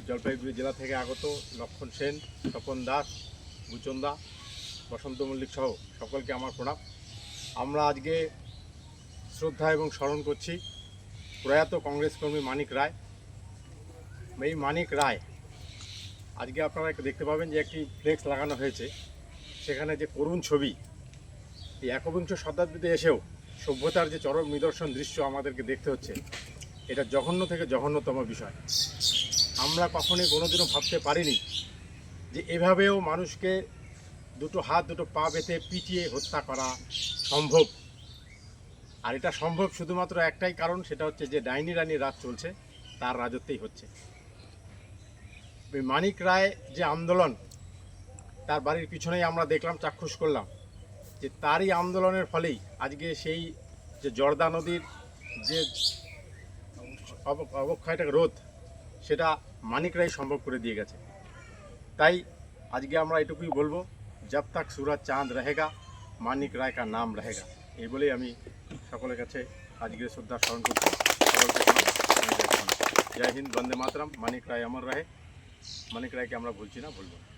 জলপাইগুড়ি জেলা থেকে আগত লক্ষণ সেন, স্বপন দাস, গুচন্দা, বসন্ত মল্লিক সহ সকলকে আমার প্রণাম। আমরা আজকে শ্রদ্ধা এবং স্মরণ করছি প্রয়াত কংগ্রেস কর্মী মানিক রায়। এই মানিক রায় আজকে আপনারা দেখতে পাবেন যে একটি ফ্লেক্স লাগানো হয়েছে, সেখানে যে করুণ ছবি, এই একবিংশ শতাব্দীতে এসেও সভ্যতার যে চরম নিদর্শন দৃশ্য আমাদেরকে দেখতে হচ্ছে, এটা জঘন্য থেকে জঘন্যতম বিষয়। আমরা কখনোই কোনোদিনও ভাবতে পারিনি যে এভাবেও মানুষকে দুটো হাত দুটো পা বেঁধে পিটিয়ে হত্যা করা সম্ভব। আর এটা সম্ভব শুধুমাত্র একটাই কারণ, সেটা হচ্ছে যে ডাইনি রানীর রাজ চলছে, তার রাজত্বেই হচ্ছে। মানিক রায় যে আন্দোলন, তার বাড়ির পিছনেই আমরা দেখলাম, চাক্ষুষ করলাম যে তারই আন্দোলনের ফলেই আজকে সেই যে জর্দা নদীর যে অবক্ষয়টা রোধ, সেটা মানিক রায় সম্ভব করে দিয়ে গেছে। তাই আজকে আমরা এটুকুই বলবো, জব তক সুরজ চাঁদ রহেগা মানিক রায় কা নাম রহেগা। এই বলেই আমি সকলের কাছে আজকের শ্রদ্ধা স্মরণ করছি। জয় হিন্দ, বন্দে মাতরম। মানিক রায় অমর রহে। মানিক রায়কে আমরা ভুলছি না, ভুলব না।